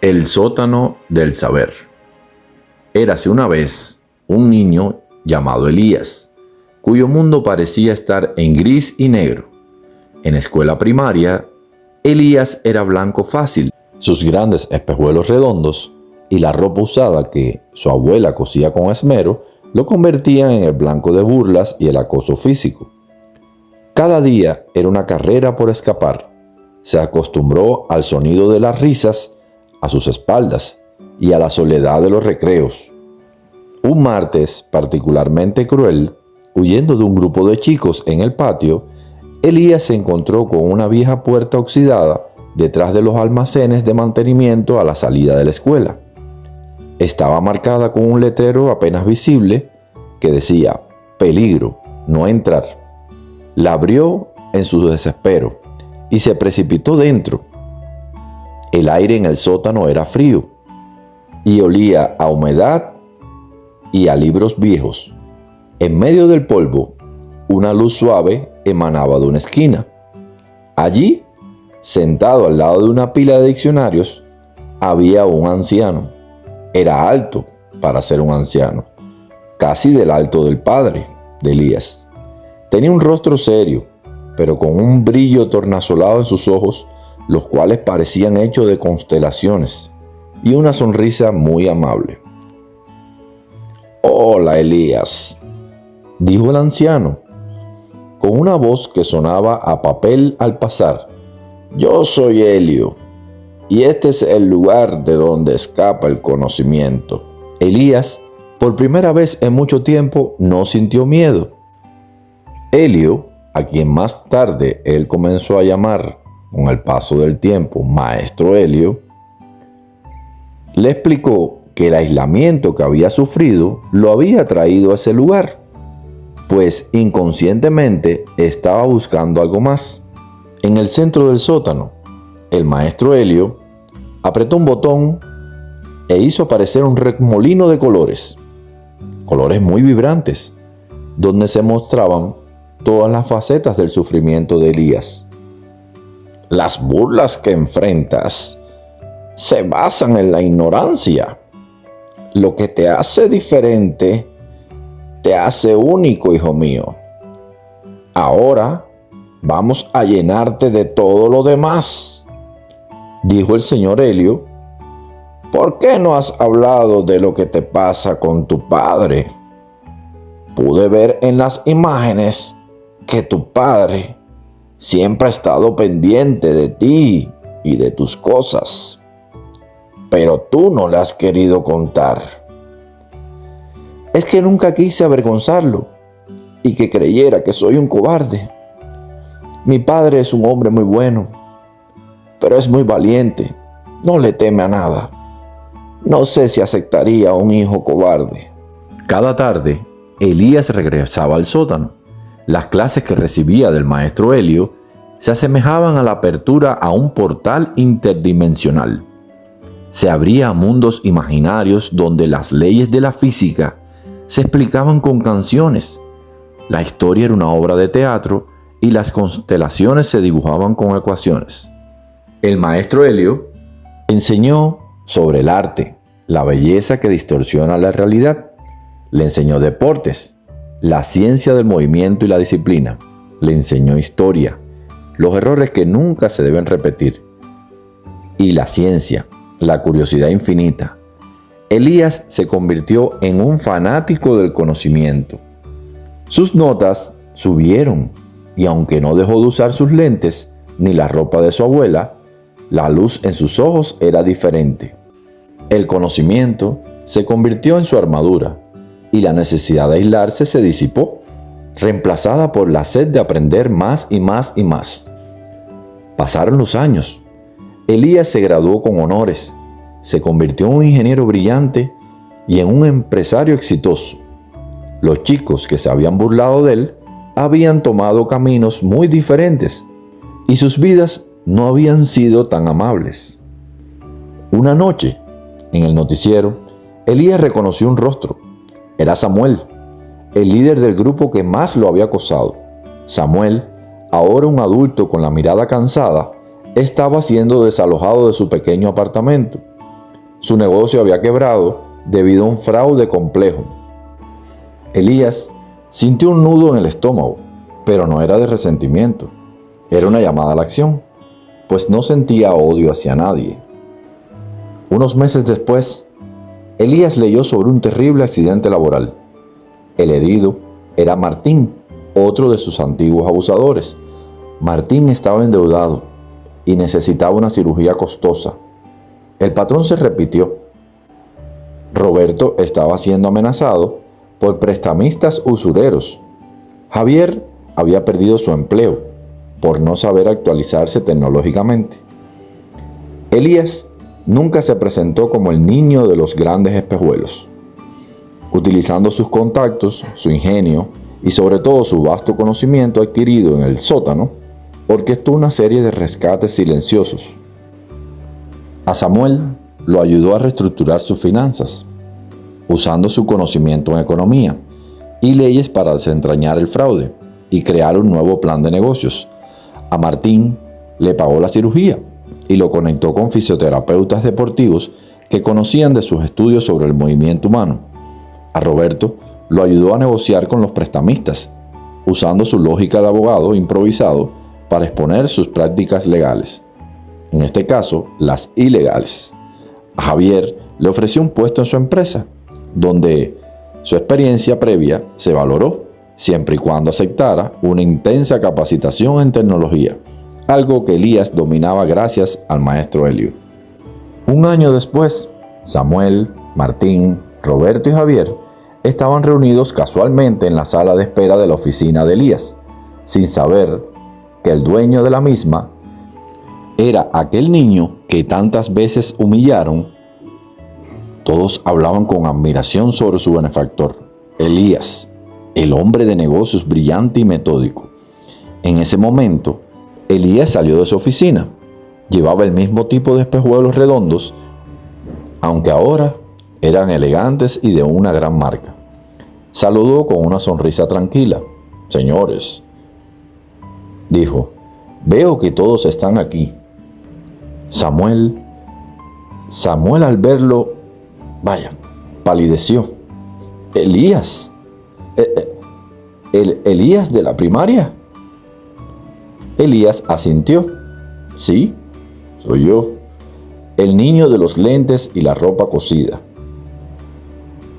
El sótano del saber. Érase una vez un niño llamado Elías, cuyo mundo parecía estar en gris y negro. En escuela primaria, Elías era blanco fácil. Sus grandes espejuelos redondos y la ropa usada que su abuela cosía con esmero lo convertían en el blanco de burlas y el acoso físico. Cada día era una carrera por escapar. Se acostumbró al sonido de las risas a sus espaldas y a la soledad de los recreos. Un martes particularmente cruel, huyendo de un grupo de chicos en el patio, Elías se encontró con una vieja puerta oxidada detrás de los almacenes de mantenimiento a la salida de la escuela. Estaba marcada con un letrero apenas visible que decía: peligro, no entrar. La abrió en su desespero y se precipitó dentro. El aire en el sótano era frío y olía a humedad y a libros viejos. En medio del polvo, una luz suave emanaba de una esquina. Allí, sentado al lado de una pila de diccionarios, había un anciano. Era alto para ser un anciano, casi del alto del padre de Elías. Tenía un rostro serio, pero con un brillo tornasolado en sus ojos, los cuales parecían hechos de constelaciones, y una sonrisa muy amable. «Hola, Elías», dijo el anciano, con una voz que sonaba a papel al pasar. «Yo soy Helio, y este es el lugar de donde escapa el conocimiento». Elías, por primera vez en mucho tiempo, no sintió miedo. Helio, a quien más tarde él comenzó a llamar, con el paso del tiempo, Maestro Helio, le explicó que el aislamiento que había sufrido lo había traído a ese lugar, pues inconscientemente estaba buscando algo más. En el centro del sótano, el Maestro Helio apretó un botón e hizo aparecer un remolino de colores muy vibrantes, donde se mostraban todas las facetas del sufrimiento de Elías. Las burlas que enfrentas se basan en la ignorancia. Lo que te hace diferente te hace único, hijo mío. Ahora vamos a llenarte de todo lo demás, dijo el señor Helio. ¿Por qué no has hablado de lo que te pasa con tu padre? Pude ver en las imágenes que tu padre siempre ha estado pendiente de ti y de tus cosas, pero tú no le has querido contar. Es que nunca quise avergonzarlo y que creyera que soy un cobarde. Mi padre es un hombre muy bueno, pero es muy valiente, no le teme a nada. No sé si aceptaría a un hijo cobarde. Cada tarde, Elías regresaba al sótano. Las clases que recibía del maestro Helio se asemejaban a la apertura a un portal interdimensional. Se abría a mundos imaginarios donde las leyes de la física se explicaban con canciones. La historia era una obra de teatro y las constelaciones se dibujaban con ecuaciones. El maestro Helio enseñó sobre el arte, la belleza que distorsiona la realidad. Le enseñó deportes, la ciencia del movimiento y la disciplina. Le enseñó historia, los errores que nunca se deben repetir, y la ciencia, la curiosidad infinita. Elías se convirtió en un fanático del conocimiento. Sus notas subieron, y aunque no dejó de usar sus lentes ni la ropa de su abuela, la luz en sus ojos era diferente. El conocimiento se convirtió en su armadura, y la necesidad de aislarse se disipó, reemplazada por la sed de aprender más y más y más. Pasaron los años. Elías se graduó con honores, se convirtió en un ingeniero brillante y en un empresario exitoso. Los chicos que se habían burlado de él habían tomado caminos muy diferentes y sus vidas no habían sido tan amables. Una noche, en el noticiero, Elías reconoció un rostro. Era Samuel, el líder del grupo que más lo había acosado. Samuel, ahora un adulto con la mirada cansada, estaba siendo desalojado de su pequeño apartamento. Su negocio había quebrado debido a un fraude complejo. Elías sintió un nudo en el estómago, pero no era de resentimiento. Era una llamada a la acción, pues no sentía odio hacia nadie. Unos meses después, Elías leyó sobre un terrible accidente laboral. El herido era Martín, otro de sus antiguos abusadores. Martín estaba endeudado y necesitaba una cirugía costosa. El patrón se repitió. Roberto estaba siendo amenazado por prestamistas usureros. Javier había perdido su empleo por no saber actualizarse tecnológicamente. Elías nunca se presentó como el niño de los grandes espejuelos. Utilizando sus contactos, su ingenio y sobre todo su vasto conocimiento adquirido en el sótano, orquestó una serie de rescates silenciosos. A Samuel lo ayudó a reestructurar sus finanzas, usando su conocimiento en economía y leyes para desentrañar el fraude y crear un nuevo plan de negocios. A Martín le pagó la cirugía y lo conectó con fisioterapeutas deportivos que conocían de sus estudios sobre el movimiento humano. A Roberto lo ayudó a negociar con los prestamistas, usando su lógica de abogado improvisado para exponer sus prácticas legales. En este caso, las ilegales. A Javier le ofreció un puesto en su empresa, donde su experiencia previa se valoró, siempre y cuando aceptara una intensa capacitación en tecnología, algo que Elías dominaba gracias al maestro Helio. Un año después, Samuel, Martín, Roberto y Javier estaban reunidos casualmente en la sala de espera de la oficina de Elías, sin saber que el dueño de la misma era aquel niño que tantas veces humillaron. Todos hablaban con admiración sobre su benefactor, Elías, el hombre de negocios brillante y metódico. En ese momento, Elías salió de su oficina. Llevaba el mismo tipo de espejuelos redondos, aunque ahora eran elegantes y de una gran marca. Saludó con una sonrisa tranquila. «Señores», dijo, «veo que todos están aquí». Samuel al verlo, palideció. «Elías, ¿el Elías de la primaria?». Elías asintió. «Sí, soy yo, el niño de los lentes y la ropa cosida».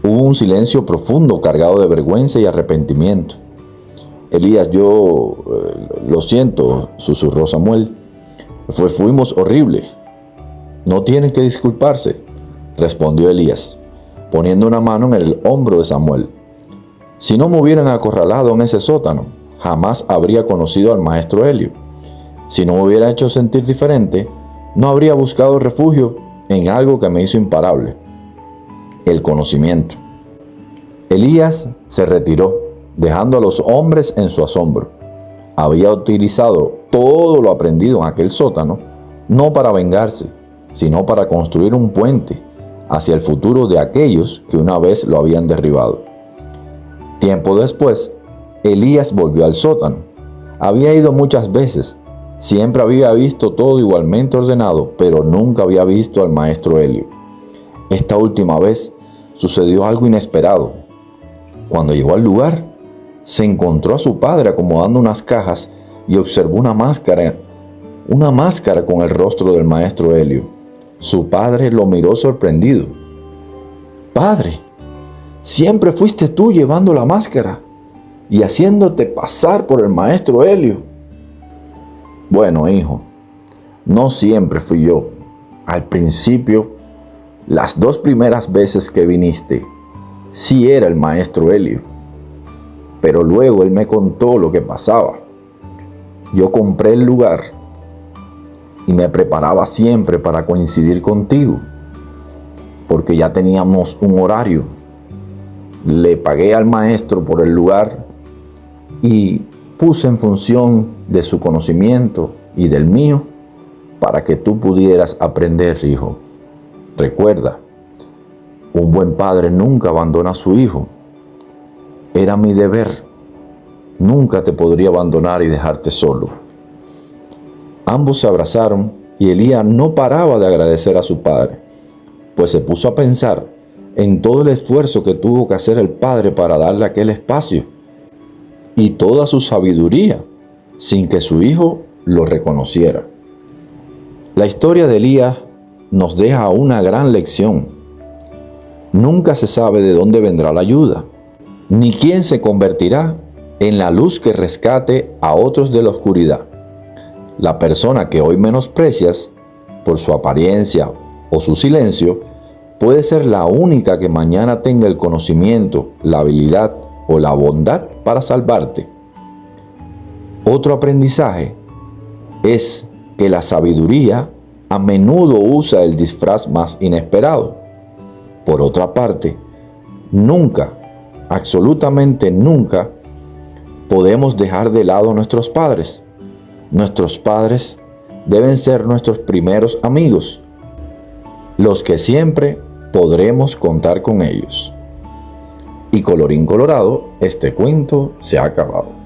Hubo un silencio profundo cargado de vergüenza y arrepentimiento. «Elías, lo siento», susurró Samuel. Fuimos horribles». «No tienen que disculparse», respondió Elías, poniendo una mano en el hombro de Samuel. «Si no me hubieran acorralado en ese sótano, jamás habría conocido al maestro Helio. Si no me hubiera hecho sentir diferente, no habría buscado refugio en algo que me hizo imparable: el conocimiento». Elías se retiró, dejando a los hombres en su asombro. Había utilizado todo lo aprendido en aquel sótano, no para vengarse, sino para construir un puente hacia el futuro de aquellos que una vez lo habían derribado. Tiempo después, Elías volvió al sótano. Había ido muchas veces, siempre había visto todo igualmente ordenado, pero nunca había visto al maestro Helio. Esta última vez sucedió algo inesperado. Cuando llegó al lugar, se encontró a su padre acomodando unas cajas y observó una máscara con el rostro del maestro Helio. Su padre lo miró sorprendido. «Padre, siempre fuiste tú llevando la máscara y haciéndote pasar por el maestro Helio». «Bueno, hijo, no siempre fui yo. Al principio, las 2 primeras veces que viniste, sí era el maestro Helio. Pero luego él me contó lo que pasaba. Yo compré el lugar y me preparaba siempre para coincidir contigo, porque ya teníamos un horario. Le pagué al maestro por el lugar y puse en función de su conocimiento y del mío para que tú pudieras aprender, hijo. Recuerda, un buen padre nunca abandona a su hijo. Era mi deber. Nunca te podría abandonar y dejarte solo». Ambos se abrazaron y Elías no paraba de agradecer a su padre. pues se puso a pensar en todo el esfuerzo que tuvo que hacer el padre para darle aquel espacio y toda su sabiduría sin que su hijo lo reconociera. La historia de Elías nos deja una gran lección. Nunca se sabe de dónde vendrá la ayuda, ni quién se convertirá en la luz que rescate a otros de la oscuridad. La persona que hoy menosprecias por su apariencia o su silencio puede ser la única que mañana tenga el conocimiento, la habilidad o la bondad para salvarte. Otro aprendizaje es que la sabiduría a menudo usa el disfraz más inesperado. Por otra parte, nunca, absolutamente nunca, podemos dejar de lado a nuestros padres. Nuestros padres deben ser nuestros primeros amigos, los que siempre podremos contar con ellos. Y colorín colorado, este cuento se ha acabado.